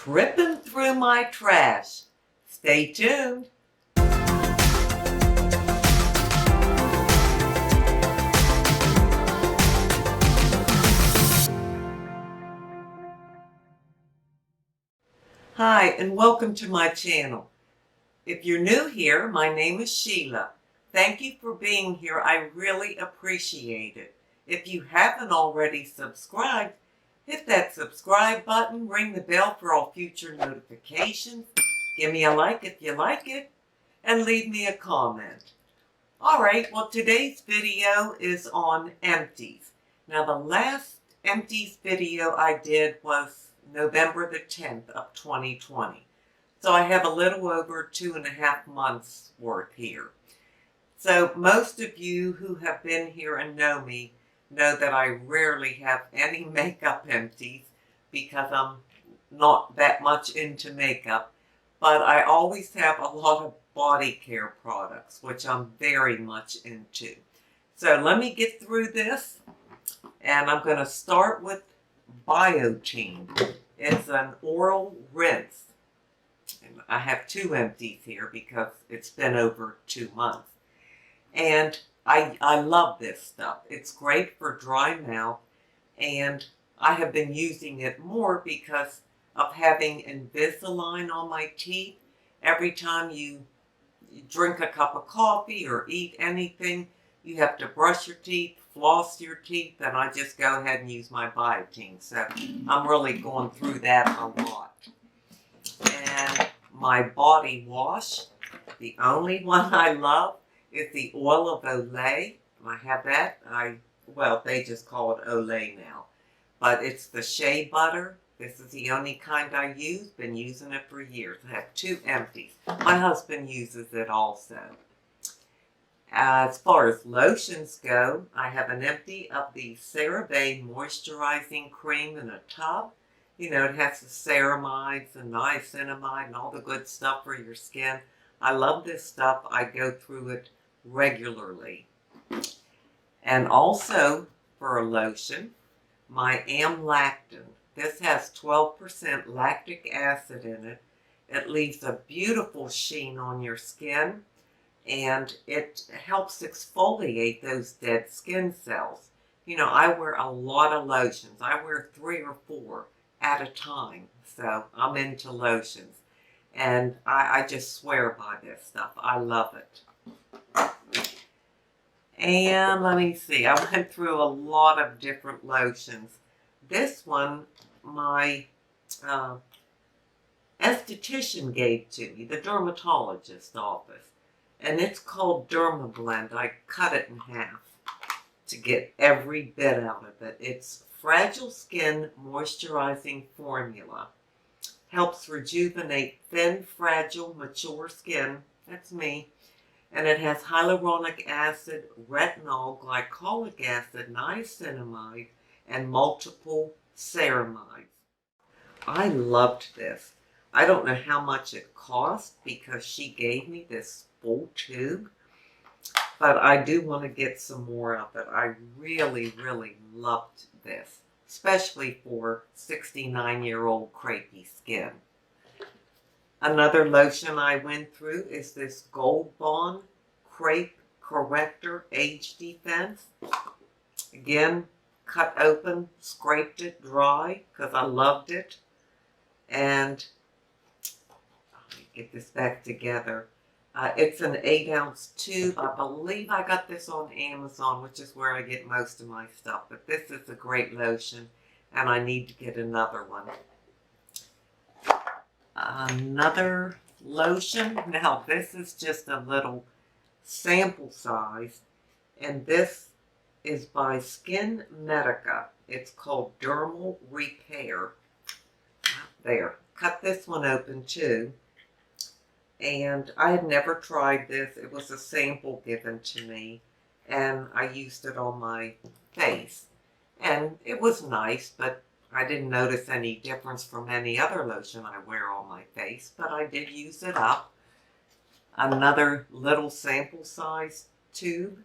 tripping through my trash. Stay tuned. Hi, and welcome to my channel. If you're new here, my name is Sheila. Thank you for being here. I really appreciate it. If you haven't already subscribed, hit that subscribe button, ring the bell for all future notifications, give me a like if you like it, and leave me a comment. Alright, well today's video is on Empties. Now the last Empties video I did was November the 10th of 2020. So I have a little over 2.5 months worth here. So most of you who have been here and know me know that I rarely have any makeup empties because I'm not that much into makeup. But I always have a lot of body care products, which I'm very much into. So let me get through this. And I'm going to start with Biotin. It's an oral rinse. And I have 2 empties here because it's been over 2 months. And I love this stuff. It's great for dry mouth, and I have been using it more because of having Invisalign on my teeth. Every time you drink a cup of coffee or eat anything, you have to brush your teeth, floss your teeth, and I just go ahead and use my Biotin. So I'm really going through that a lot. And my body wash, the only one I love, is the oil of Olay. I have that. Well, they just call it Olay now. But it's the shea butter. This is the only kind I use. Been using it for years. I have 2 empties. My husband uses it also. As far as lotions go, I have an empty of the CeraVe Moisturizing Cream in a tub. You know, it has the ceramides and niacinamide and all the good stuff for your skin. I love this stuff. I go through it regularly. And also, for a lotion, my Amlactin. This has 12% lactic acid in it. It leaves a beautiful sheen on your skin, and it helps exfoliate those dead skin cells. You know, I wear a lot of lotions. I wear 3 or 4 at a time, so I'm into lotions. And I just swear by this stuff. I love it. And let me see. I went through a lot of different lotions. This one, my esthetician gave to me, the dermatologist office. And it's called Dermablend. I cut it in half to get every bit out of it. It's Fragile Skin Moisturizing Formula. Helps rejuvenate thin, fragile, mature skin. That's me. And it has hyaluronic acid, retinol, glycolic acid, niacinamide, and multiple ceramides. I loved this. I don't know how much it cost because she gave me this full tube. But I do want to get some more of it. I really, really loved this. Especially for 69-year-old crepey skin. Another lotion I went through is this Gold Bond Crepe Corrector Age Defense. Again, cut open, scraped it dry because I loved it. And let me get this back together. It's an 8-ounce tube. I believe I got this on Amazon, which is where I get most of my stuff. But this is a great lotion, and I need to get another one. Another lotion. Now, this is just a little sample size, and this is by Skin Medica. It's called Dermal Repair. There. Cut this one open, too. And I had never tried this. It was a sample given to me, and I used it on my face. And it was nice, but I didn't notice any difference from any other lotion I wear on my face, but I did use it up. Another little sample size tube.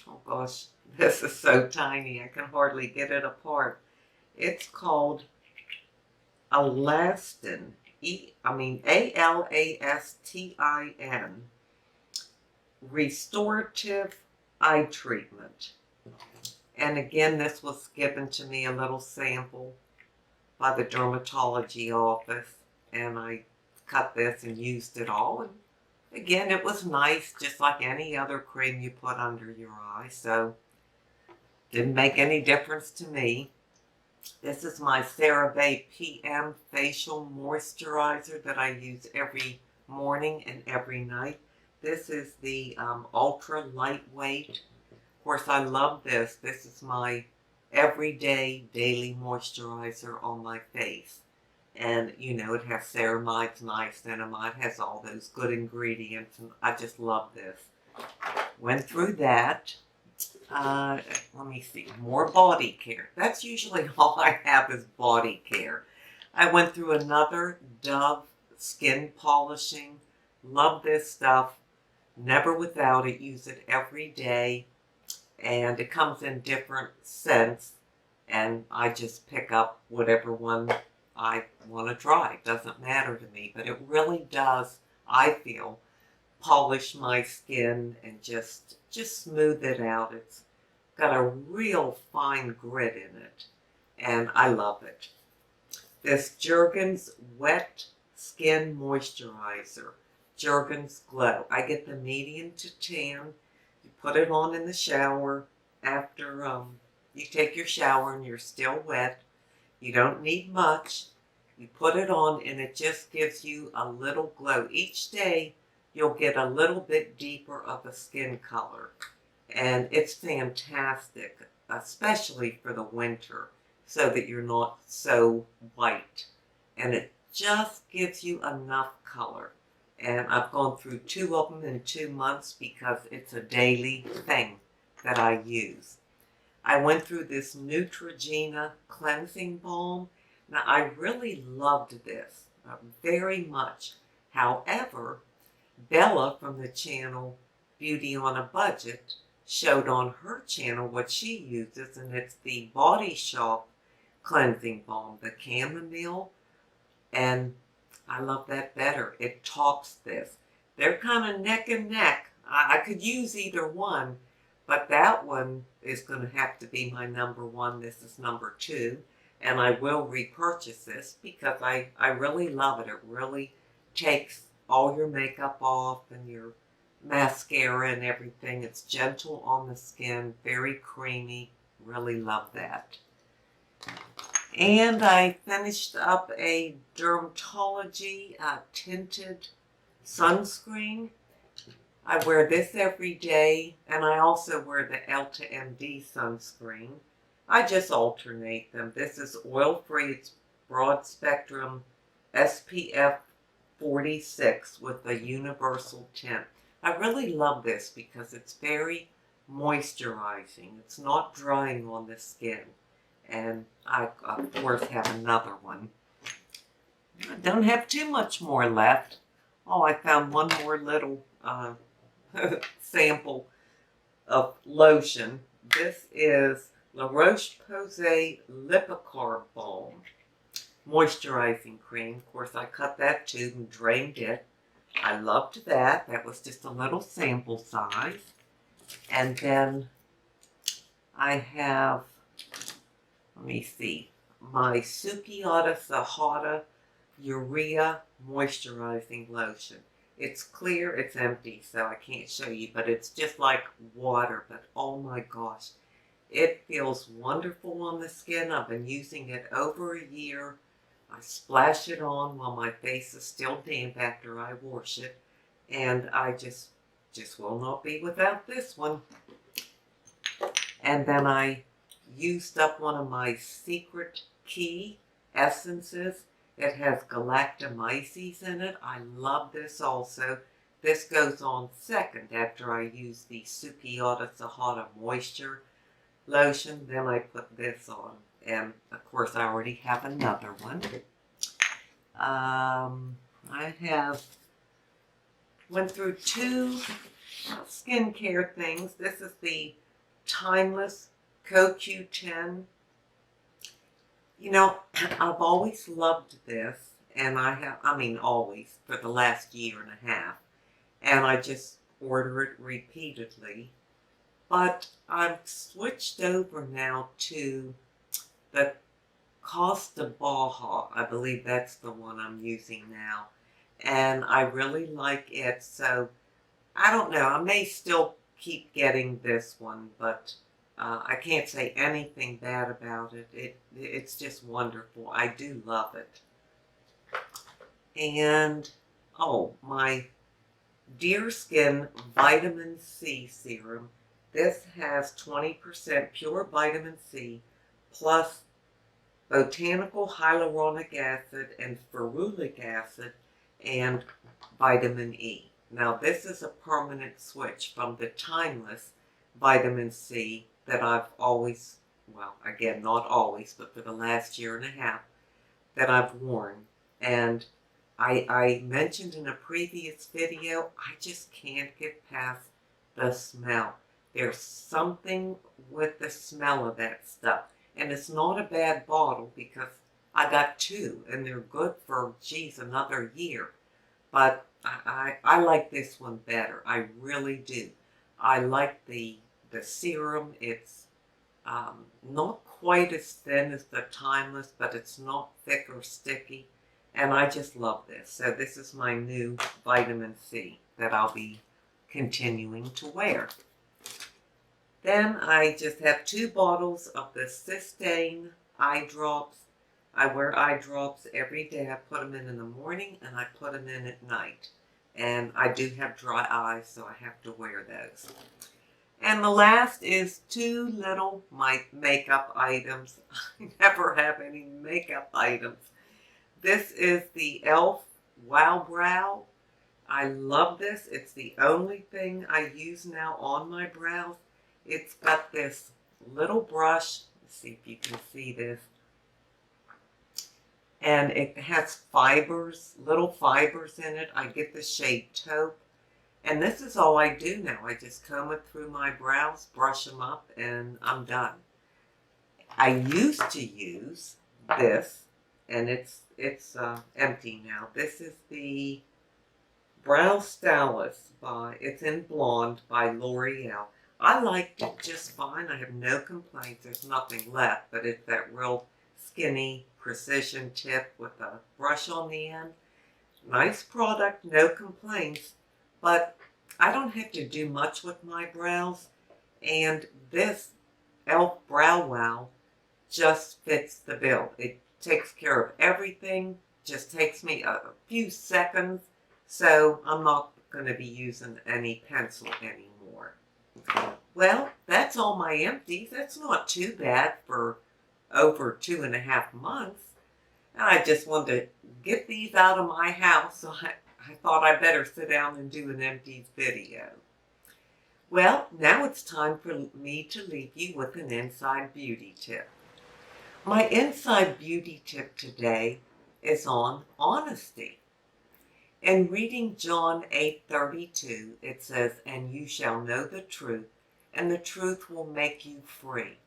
Oh gosh, this is so tiny, I can hardly get it apart. It's called Alastin, Alastin, restorative eye treatment. And again, this was given to me a little sample by the dermatology office, and I cut this and used it all. And again, it was nice, just like any other cream you put under your eye, so didn't make any difference to me. This is my CeraVe PM Facial Moisturizer that I use every morning and every night. This is the ultra lightweight. Of course, I love this. This is my everyday daily moisturizer on my face. And, you know, it has ceramides, niacinamide, has all those good ingredients, and I just love this. Went through that. Let me see, more body care. That's usually all I have is body care. I went through another Dove skin polishing. Love this stuff. Never without it. Use it every day. And it comes in different scents. And I just pick up whatever one I want to try. It doesn't matter to me. But it really does, I feel, polish my skin and just smooth it out. It's got a real fine grit in it, and I love it. This Jergens Wet Skin Moisturizer, Jergens Glow. I get the medium to tan. You put it on in the shower after you take your shower and you're still wet. You don't need much. You put it on and it just gives you a little glow. Each day you'll get a little bit deeper of a skin color. And it's fantastic, especially for the winter, so that you're not so white. And it just gives you enough color. And I've gone through 2 of them in 2 months because it's a daily thing that I use. I went through this Neutrogena cleansing balm. Now, I really loved this very much. However, Bella from the channel Beauty on a Budget showed on her channel what she uses, and it's the Body Shop cleansing balm, the chamomile, and I love that better. It tops this. They're kind of neck and neck. I could use either one, but that one is going to have to be my #1. This is #2, and I will repurchase this because I really love it. It really takes all your makeup off and your mascara and everything. It's gentle on the skin, very creamy. Really love that. And I finished up a Dermatology tinted sunscreen. I wear this every day, and I also wear the Elta MD sunscreen. I just alternate them. This is oil-free. It's broad spectrum SPF 46 with a universal tint. I really love this because it's very moisturizing. It's not drying on the skin. And I, of course, have another one. I don't have too much more left. Oh, I found one more little sample of lotion. This is La Roche-Posay Lipicar Balm moisturizing cream. Of course, I cut that tube and drained it. I loved that. That was just a little sample size. And then I have, let me see, my Sukiata Sahara Urea Moisturizing Lotion. It's clear, it's empty, so I can't show you, but it's just like water. But oh my gosh, it feels wonderful on the skin. I've been using it over a year. I splash it on while my face is still damp after I wash it. And I just will not be without this one. And then I used up one of my Secret Key essences. It has galactomyces in it. I love this also. This goes on second after I use the Sukiata Sahara Moisture Lotion. Then I put this on. And, of course, I already have another one. I went through 2 skincare things. This is the Timeless CoQ10 You know, I've always loved this, and I mean always, for the last year and a half, and I just order it repeatedly. But I've switched over now to the Costa Baja. I believe that's the one I'm using now. And I really like it, so I don't know. I may still keep getting this one, but I can't say anything bad about it. It's just wonderful. I do love it. And, oh, my Dear Skin Vitamin C Serum. This has 20% pure vitamin C plus botanical hyaluronic acid and ferulic acid and vitamin E. Now, this is a permanent switch from the timeless vitamin C that I've always, well, again, not always, but for the last year and a half, that I've worn. And I mentioned in a previous video, I just can't get past the smell. There's something with the smell of that stuff. And it's not a bad bottle because I got two and they're good for, geez, another year. But I like this one better. I really do. I like the serum. It's not quite as thin as the Timeless, but it's not thick or sticky. And I just love this. So this is my new vitamin C that I'll be continuing to wear. Then I just have 2 bottles of the Cystane eye drops. I wear eye drops every day. I put them in the morning and I put them in at night. And I do have dry eyes, so I have to wear those. And the last is 2 little makeup items. I never have any makeup items. This is the e.l.f. Wow Brow. I love this. It's the only thing I use now on my brows. It's got this little brush. Let's see if you can see this. And it has fibers, little fibers in it. I get the shade Taupe. And this is all I do now. I just comb it through my brows, brush them up, and I'm done. I used to use this, and it's empty now. This is the Brow Stylist it's in Blonde by L'Oreal. I liked it just fine. I have no complaints. There's nothing left, but it's that real skinny precision tip with a brush on the end. Nice product, no complaints, but I don't have to do much with my brows, and this e.l.f. Brow Wow just fits the bill. It takes care of everything, just takes me a few seconds, so I'm not going to be using any pencil anymore. Well, that's all my empties. That's not too bad for over 2.5 months. And I just wanted to get these out of my house, so I thought I better sit down and do an empties video. Well, now it's time for me to leave you with an inside beauty tip. My inside beauty tip today is on honesty. In reading John 8:32, it says, "And you shall know the truth, and the truth will make you free."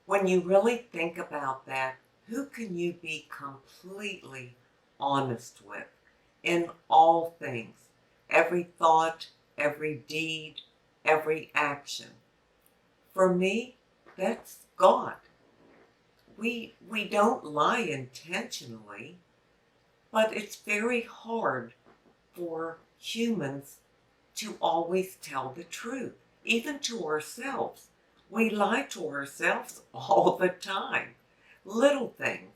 When you really think about that, who can you be completely honest with in all things? Every thought, every deed, every action. For me, that's God. We don't lie intentionally, but it's very hard for humans to always tell the truth, even to ourselves. We lie to ourselves all the time, little things.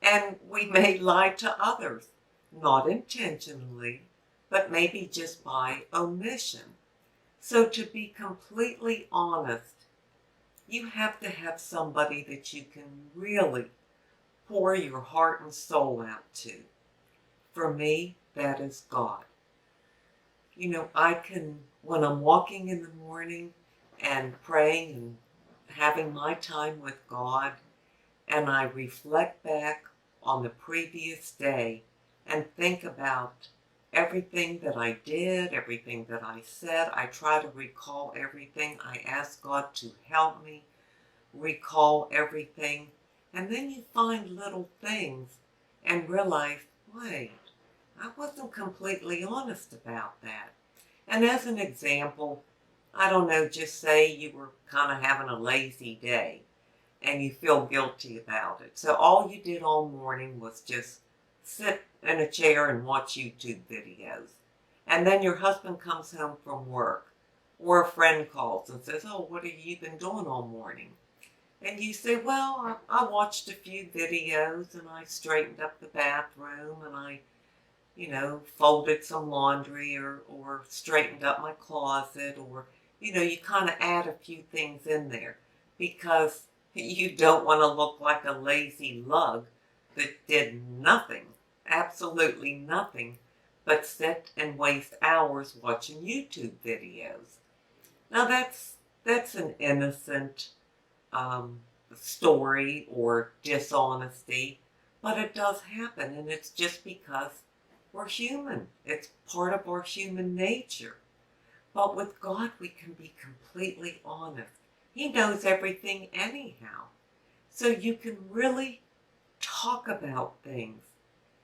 And we may lie to others, not intentionally, but maybe just by omission. So to be completely honest, you have to have somebody that you can really pour your heart and soul out to. For me, that is God. You know, when I'm walking in the morning and praying and having my time with God, and I reflect back on the previous day and think about everything that I did, everything that I said. I try to recall everything. I ask God to help me recall everything. And then you find little things and realize, wait, I wasn't completely honest about that. And as an example, I don't know, just say you were kind of having a lazy day and you feel guilty about it. So all you did all morning was just sit in a chair and watch YouTube videos. And then your husband comes home from work, or a friend calls and says, oh, what have you been doing all morning? And you say, well, I watched a few videos and I straightened up the bathroom and I, folded some laundry or straightened up my closet, or, you kind of add a few things in there because you don't want to look like a lazy lug that did nothing, absolutely nothing, but sit and waste hours watching YouTube videos. Now that's an innocent story or dishonesty, but it does happen, and it's just because we're human. It's part of our human nature. But with God, we can be completely honest. He knows everything anyhow. So you can really talk about things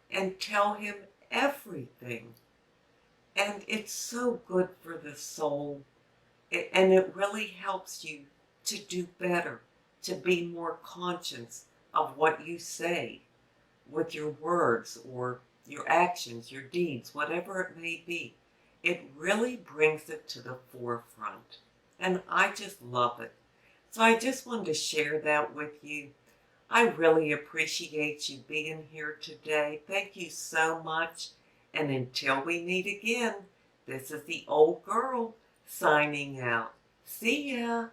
and tell him everything. And it's so good for the soul. And it really helps you to do better, to be more conscious of what you say with your words or your actions, your deeds, whatever it may be. It really brings it to the forefront. And I just love it. So I just wanted to share that with you. I really appreciate you being here today. Thank you so much. And until we meet again, this is the old girl signing out. See ya.